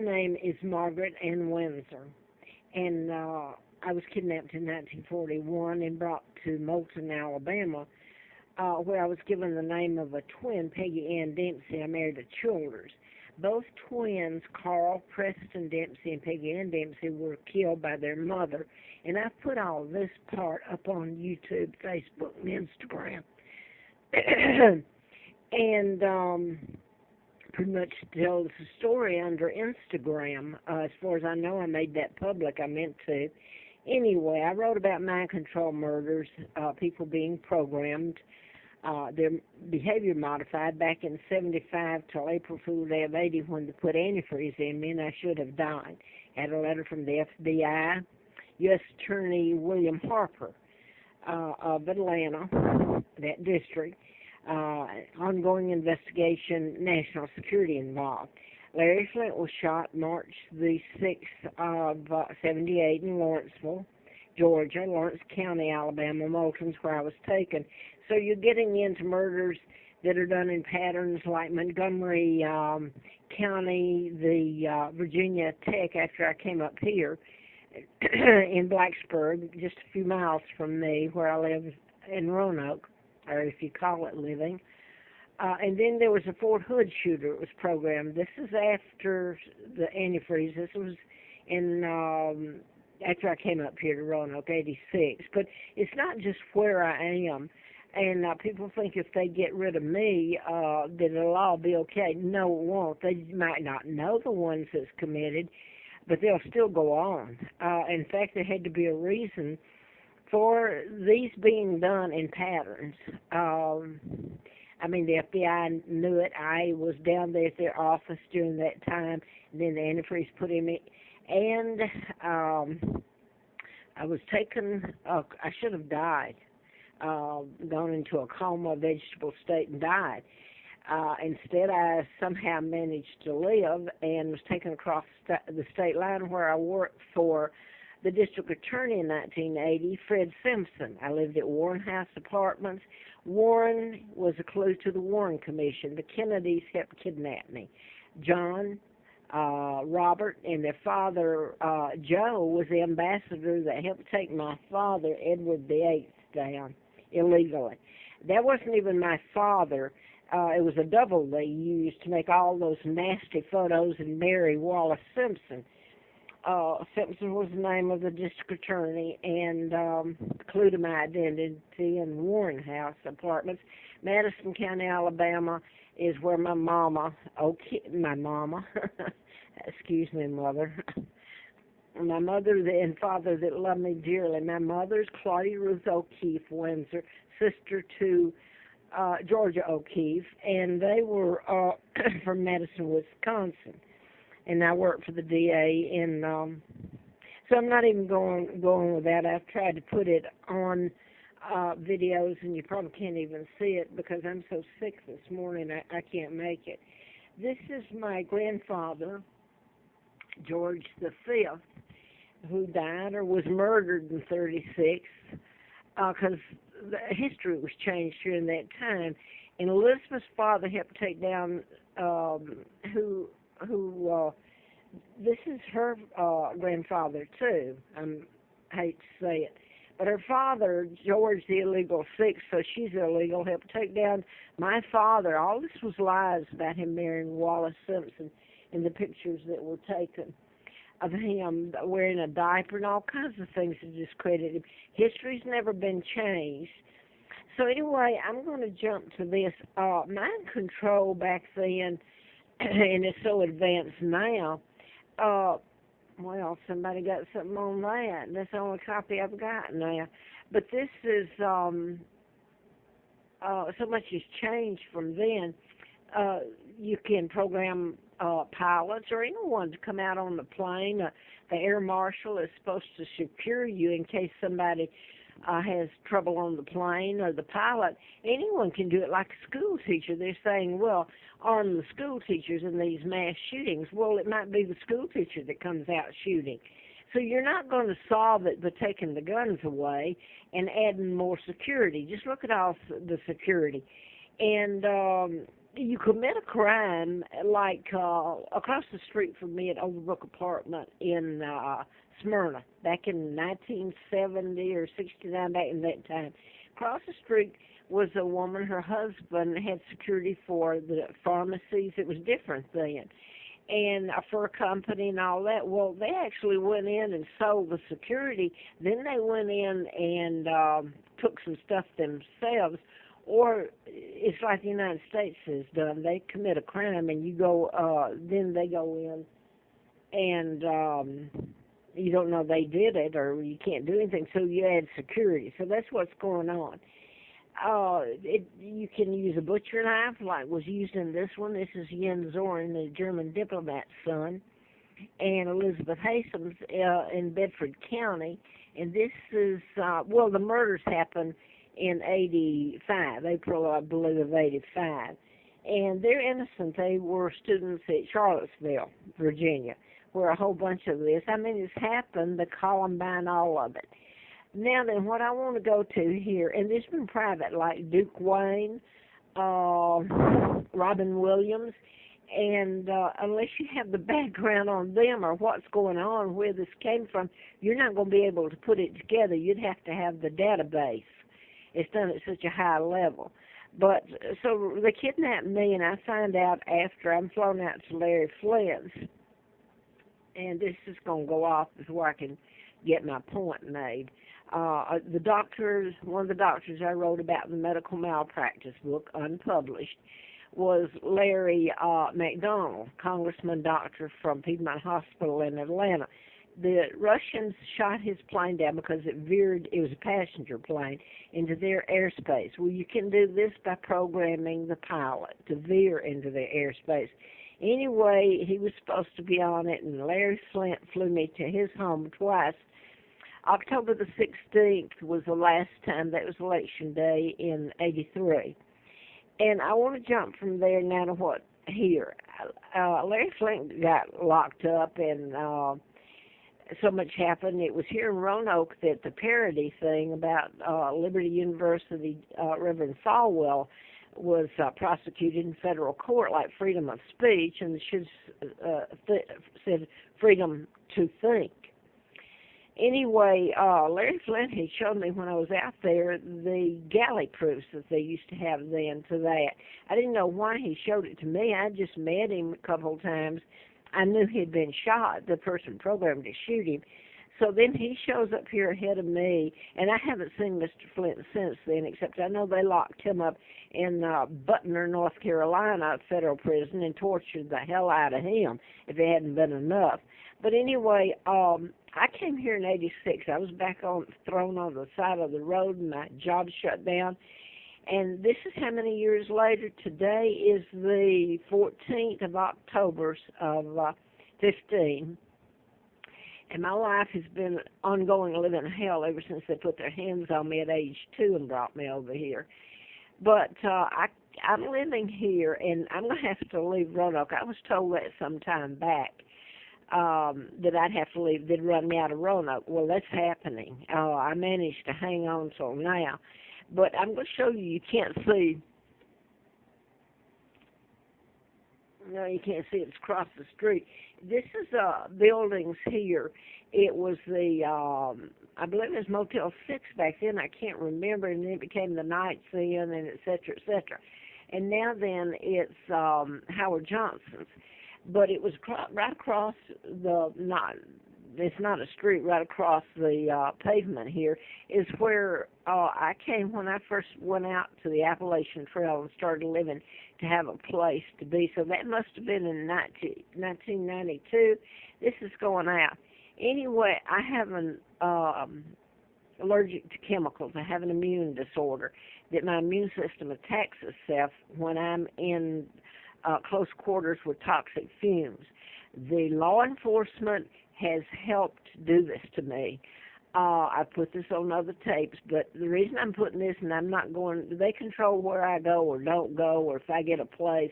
name is Margaret Ann Windsor, and I was kidnapped in 1941 and brought to Moulton, Alabama, where I was given the name of a twin, Peggy Ann Dempsey. I married a Childers. Both twins, Carl Preston Dempsey and Peggy Ann Dempsey, were killed by their mother. And I've put all this part up on YouTube, Facebook, and Instagram. And pretty much tells the story under Instagram. As far as I know, I made that public. I meant to. Anyway, I wrote about mind control murders, people being programmed, their behavior modified back in 75 till April Fool's Day of 80 when they put antifreeze in me and I should have died. Had a letter from the FBI, U.S. Attorney William Harper of Atlanta, that district, ongoing investigation, national security involved. Larry Flynt was shot March the 6th of 78 in Lawrenceville, Georgia, Lawrence County, Alabama, Moulton's where I was taken. So you're getting into murders that are done in patterns like Montgomery County, the Virginia Tech after I came up here in Blacksburg, just a few miles from me where I live in Roanoke, or if you call it living. And then there was a Fort Hood shooter that was programmed. This is after the antifreeze. This was in after I came up here to Roanoke, 86. But it's not just where I am. And people think if they get rid of me, that it'll all be okay. No, it won't. They might not know the ones that's committed, but they'll still go on. In fact, there had to be a reason for these being done in patterns. I mean, the FBI knew it. I was down there at their office during that time, and then the antifreeze put in me. And I was taken, I should have died, gone into a coma, vegetable state, and died. Instead, I somehow managed to live and was taken across the state line where I worked for the district attorney in 1980, Fred Simpson. I lived at Warren House Apartments. Warren was a clue to the Warren Commission. The Kennedys helped kidnap me. John, Robert, and their father, Joe, was the ambassador that helped take my father, Edward VIII, down illegally. That wasn't even my father. It was a double they used to make all those nasty photos and marry Wallace Simpson. Simpson was the name of the district attorney, and clue to my identity in Warren House Apartments. Madison County, Alabama is where my mama, excuse me, mother, my mother and father that loved me dearly. My mother's Claudia Ruth O'Keefe Windsor, sister to Georgia O'Keefe, and they were from Madison, Wisconsin. And I worked for the DA, and so I'm not even going with that. I've tried to put it on videos, and you probably can't even see it because I'm so sick this morning I can't make it. This is my grandfather, George V, who died or was murdered in 36 because the history was changed during that time. And Elizabeth's father helped take down who this is her grandfather too. I hate to say it, but her father, George the illegal VI, so she's illegal, helped take down my father. All this was lies about him marrying Wallace Simpson in the pictures that were taken of him wearing a diaper and all kinds of things to discredit him. History's never been changed. So anyway, I'm going to jump to this. Mind control back then, and it's so advanced now. Well, somebody got something on that. That's the only copy I've got now. But this is, so much has changed from then. You can program pilots or anyone to come out on the plane. The air marshal is supposed to secure you in case somebody has trouble on the plane, or the pilot. Anyone can do it, like a school teacher. They're saying, well, arm the school teachers in these mass shootings. Well, it might be the school teacher that comes out shooting. So you're not going to solve it by taking the guns away and adding more security. Just look at all the security. And you commit a crime like across the street from me at Overbrook Apartment in Smyrna back in 1970 or 69, back in that time. Across the street was a woman. Her husband had security for the pharmacies. It was different then. And a fur company and all that. Well, they actually went in and sold the security. Then they went in and took some stuff themselves. Or it's like the United States has done. They commit a crime and you go, then they go in and you don't know they did it or you can't do anything, so you add security. So that's what's going on. You can use a butcher knife like was used in this one. This is Jens Zorn, the German diplomat's son, and Elizabeth Hasem's in Bedford County. And this is, well, the murders happened in 85, April, I believe, of 85. And they're innocent. They were students at Charlottesville, Virginia, where a whole bunch of this, I mean, it's happened, the Columbine, all of it. Now then, what I want to go to here, and this has been private, like Duke Wayne, Robin Williams, and unless you have the background on them or what's going on, where this came from, you're not going to be able to put it together. You'd have to have the database. It's done at such a high level. But, so they kidnapped me, and I find out after I'm flown out to Larry Flynt's, and this is going to go off before I can get my point made. The doctors, one of the doctors I wrote about in the medical malpractice book, unpublished, was Larry McDonald, congressman doctor from Piedmont Hospital in Atlanta. The Russians shot his plane down because it veered, it was a passenger plane, into their airspace. Well, you can do this by programming the pilot to veer into their airspace. Anyway, he was supposed to be on it, and Larry Flynt flew me to his home twice. October the 16th was the last time. That was election day in 83. And I want to jump from there now to what here. Larry Flynt got locked up, and so much happened. It was here in Roanoke that the parody thing about Liberty University, Reverend Falwell, was prosecuted in federal court, like freedom of speech, and should said freedom to think. Anyway, Larry Flynt had showed me when I was out there the galley proofs that they used to have then to that. I didn't know why he showed it to me. I just met him a couple of times. I knew he'd been shot, the person programmed to shoot him. So then he shows up here ahead of me, and I haven't seen Mr. Flynt since then, except I know they locked him up in Butner, North Carolina, federal prison, and tortured the hell out of him, if it hadn't been enough. But anyway, I came here in 86. I was thrown on the side of the road, and my job shut down. And this is how many years later. Today is the 14th of October of 15. And my life has been ongoing living hell ever since they put their hands on me at age 2 and brought me over here. But I'm living here, and I'm going to have to leave Roanoke. I was told that some time back, that I'd have to leave. They'd run me out of Roanoke. Well, that's happening. I managed to hang on till now. But I'm going to show you, you can't see. No, you can't see. It's across the street. This is buildings here. It was the, I believe it was Motel 6 back then. I can't remember. And then it became the Knights Inn and et cetera, et cetera. And now then it's Howard Johnson's. But it was right across it's not a street, right across the pavement here is where I came when I first went out to the Appalachian Trail and started living to have a place to be. So that must have been in 1992. This is going out. Anyway, I have an allergic to chemicals. I have an immune disorder that my immune system attacks itself when I'm in close quarters with toxic fumes. The law enforcement has helped do this to me. I put this on other tapes, but the reason I'm putting this, and I'm not going, they control where I go or don't go, or if I get a place,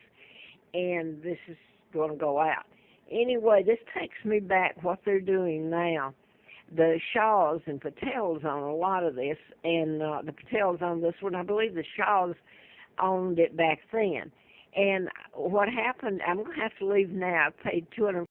and this is going to go out. Anyway, this takes me back what they're doing now. The Shaws and Patels own a lot of this, and the Patels own this one. I believe the Shaws owned it back then. And what happened, I'm going to have to leave now. I paid $200